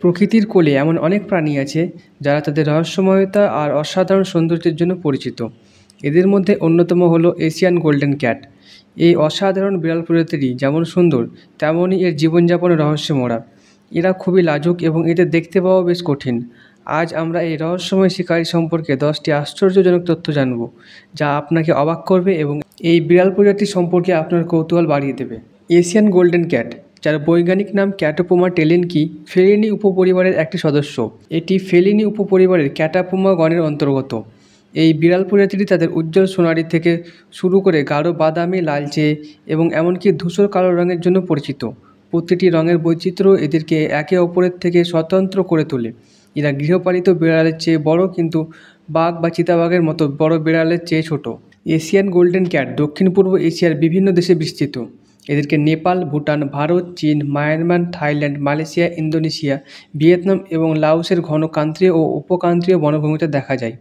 প্রকৃতির কোলে এমন অনেক প্রাণী আছে যারা তাদের রহস্যময়তা আর অসাধারণ সৌন্দর্যের জন্য পরিচিত। এদের মধ্যে অন্যতম হলো এশিয়ান গোল্ডেন ক্যাট। এই অসাধারণ বিড়াল প্রজাতিটি যেমন সুন্দর, তেমনই এর জীবনযাপনের রহস্যে মোড়া। এরা খুবই লাজুক এবং এদের দেখতে পাওয়া বেশ কঠিন। আজ আমরা এই রহস্যময় শিকারী সম্পর্কে 10টি আশ্চর্যজনক তথ্য জানব, যা আপনাকে অবাক করবে এবং এই বিড়াল প্রজাতি সম্পর্কে আপনার কৌতূহল বাড়িয়ে দেবে। এশিয়ান গোল্ডেন ক্যাট, যার বৈজ্ঞানিক নাম ক্যাটোপোমা টেলেনকি, ফেলিনি উপপরিবারের একটি সদস্য। এটি ফেলিনি উপপরিবারের ক্যাটাপোমা গণের অন্তর্গত। এই বিড়াল প্রজাতিটি তাদের উজ্জ্বল সোনালি থেকে শুরু করে গাঢ় বাদামি, লালচে এবং এমনকি ধূসর কালো রঙের জন্য পরিচিত। প্রতিটি রঙের বৈচিত্র্য এদেরকে একে অপরের থেকে স্বতন্ত্র করে তোলে। এরা গৃহপালিত বিড়ালের চেয়ে বড়, কিন্তু বাঘ বা চিতাবাঘের মতো বড় বিড়ালের চেয়ে ছোট। এশিয়ান গোল্ডেন ক্যাট দক্ষিণ পূর্ব এশিয়ার বিভিন্ন দেশে বিস্তৃত। এদেরকে নেপাল, ভুটান, ভারত, চীন, Myanmar, Thailand, Malaysia, Indonesia, Vietnam এবং লাওসের ঘন ক্রান্তীয় ও উপক্রান্তীয় বনভূমিতে দেখা যায়।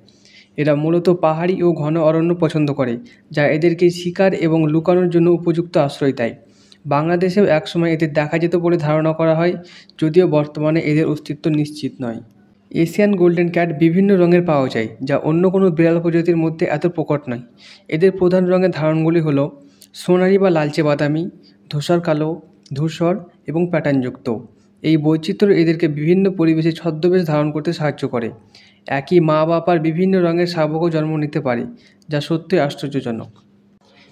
এরা মূলত পাহাড়ি ও ঘন অরণ্য পছন্দ করে, যা এদেরকে শিকার এবং লুকানোর জন্য উপযুক্ত আশ্রয় দেয়। বাংলাদেশেও একসময় এদের দেখা যেত বলে ধারণা করা হয়, যদিও বর্তমানে এদের অস্তিত্ব নিশ্চিত নয়। এশিয়ান গোল্ডেন ক্যাট বিভিন্ন রঙের পাওয়া যায়, যা অন্য কোনো বিড়াল প্রজাতির মধ্যে এত প্রকট নয়। এদের প্রধান রঙের ধারণগুলি হলো সোনালি বা লালচে বাদামি, ধূসর কালো, ধূসর এবং প্যাটার্নযুক্ত। এই বৈচিত্র্য এদেরকে বিভিন্ন পরিবেশে ছদ্মবেশ ধারণ করতে সাহায্য করে। একই মা বাবার বিভিন্ন রঙের শাবকও জন্ম নিতে পারে, যা সত্যিই আশ্চর্যজনক।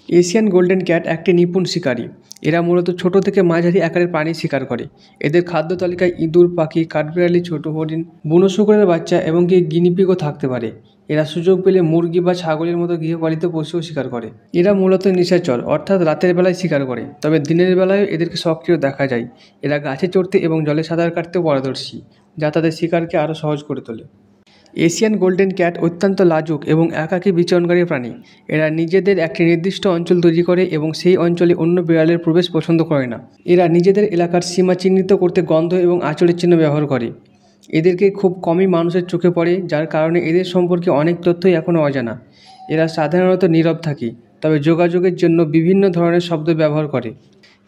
এশিয়ান গোল্ডেন ক্যাট একটি নিপুণ শিকারী। এরা মূলত ছোট থেকে মাঝারি আকারের প্রাণী শিকার করে। এদের খাদ্য তালিকায় ইঁদুর, পাখি, কাঠবিড়ালি, ছোট হরিণ, বুনো শুকরের বাচ্চা এবং গিনিপিগও থাকতে পারে। এরা সুযোগ পেলে মুরগি বা ছাগলের মতো গৃহপালিত পশুও শিকার করে। এরা মূলত নিশাচর, অর্থাৎ রাতের বেলায় শিকার করে, তবে দিনের বেলায়ও এদেরকে সক্রিয় দেখা যায়। এরা গাছে চড়তে এবং জলে সাঁতার কাটতেও পারদর্শী, যা তাদের শিকারকে আরও সহজ করে তোলে। এশিয়ান গোল্ডেন ক্যাট অত্যন্ত লাজুক এবং একাকী বিচরণকারী প্রাণী। এরা নিজেদের একটি নির্দিষ্ট অঞ্চল তৈরি করে এবং সেই অঞ্চলে অন্য বিড়ালের প্রবেশ পছন্দ করে না। এরা নিজেদের এলাকার সীমা চিহ্নিত করতে গন্ধ এবং আঁচড়ের চিহ্ন ব্যবহার করে। এদেরকে খুব কমই মানুষের চোখে পড়ে, যার কারণে এদের সম্পর্কে অনেক তথ্যই এখনও অজানা। এরা সাধারণত নীরব থাকে, তবে যোগাযোগের জন্য বিভিন্ন ধরনের শব্দ ব্যবহার করে।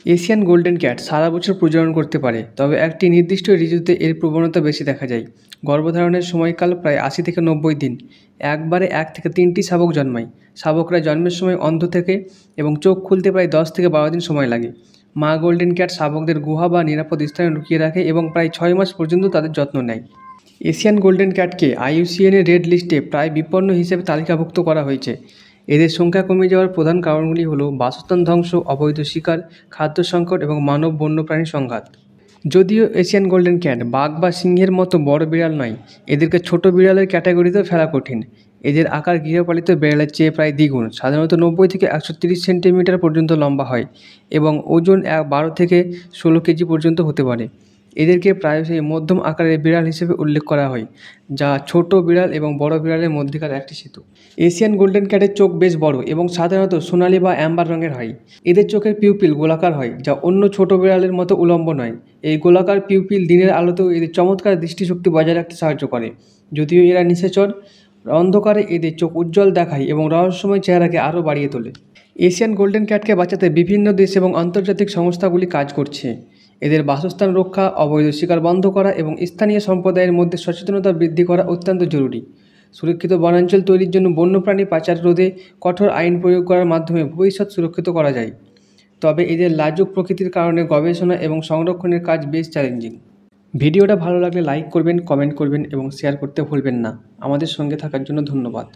এশিয়ান গোল্ডেন ক্যাট সারা বছর প্রজনন করতে পারে, তবে একটি নির্দিষ্ট ঋতুতে এর প্রবণতা বেশি দেখা যায়। গর্ভধারণের সময়কাল প্রায় 80 থেকে 90 দিন। একবারে 1 থেকে 3টি শাবক জন্মায়। শাবকরা জন্মের সময় অন্ধ থাকে এবং চোখ খুলতে প্রায় 10 থেকে 12 দিন সময় লাগে। মা গোল্ডেন ক্যাট শাবকদের গুহা বা নিরাপদ স্থানে লুকিয়ে রাখে এবং প্রায় 6 মাস পর্যন্ত তাদের যত্ন নেয়। এশিয়ান গোল্ডেন ক্যাটকে IUCN-এর রেড লিস্টে প্রায় বিপন্ন হিসেবে তালিকাভুক্ত করা হয়েছে। এদের সংখ্যা কমে যাওয়ার প্রধান কারণগুলি হল বাসস্থান ধ্বংস, অবৈধ শিকার, খাদ্য সংকট এবং মানব বন্যপ্রাণী সংঘাত। যদিও এশিয়ান গোল্ডেন ক্যাট বাঘ বা সিংহের মতো বড় বিড়াল নয়, এদেরকে ছোট বিড়ালের ক্যাটাগরিতেও ফেলা কঠিন। এদের আকার গৃহপালিত বিড়ালের চেয়ে প্রায় দ্বিগুণ, সাধারণত 90 থেকে 130 সেন্টিমিটার পর্যন্ত লম্বা হয় এবং ওজন 12 থেকে 16 কেজি পর্যন্ত হতে পারে। এদেরকে প্রায়শই মধ্যম আকারের বিড়াল হিসেবে উল্লেখ করা হয়, যা ছোট বিড়াল এবং বড় বিড়ালের মধ্যেকার একটি সেতু। এশিয়ান গোল্ডেন ক্যাটের চোখ বেশ বড় এবং সাধারণত সোনালি বা অ্যাম্বার রঙের হয়। এদের চোখের পিউপিল গোলাকার হয়, যা অন্য ছোট বিড়ালের মতো উলম্ব নয়। এই গোলাকার পিউপিল দিনের আলোতেও এদের চমৎকার দৃষ্টিশক্তি বজায় রাখতে সাহায্য করে। যদিও এরা নিশাচর, অন্ধকারে এদের চোখ উজ্জ্বল দেখায় এবং রহস্যময় চেহারাকে আরও বাড়িয়ে তোলে। এশিয়ান গোল্ডেন ক্যাটকে বাঁচাতে বিভিন্ন দেশ এবং আন্তর্জাতিক সংস্থাগুলি কাজ করছে। এদের বাসস্থান রক্ষা, অবৈধ শিকার বন্ধ করা এবং স্থানীয় সম্প্রদায়ের মধ্যে সচেতনতা বৃদ্ধি করা অত্যন্ত জরুরি। সুরক্ষিত বনাঞ্চল তৈরির জন্য বন্যপ্রাণী পাচার রোধে কঠোর আইন প্রয়োগ করার মাধ্যমে ভবিষ্যৎ সুরক্ষিত করা যায়। তবে এদের লাজুক প্রকৃতির কারণে গবেষণা এবং সংরক্ষণের কাজ বেশ চ্যালেঞ্জিং। ভিডিওটা ভালো লাগলে লাইক করবেন, কমেন্ট করবেন এবং শেয়ার করতে ভুলবেন না। আমাদের সঙ্গে থাকার জন্য ধন্যবাদ।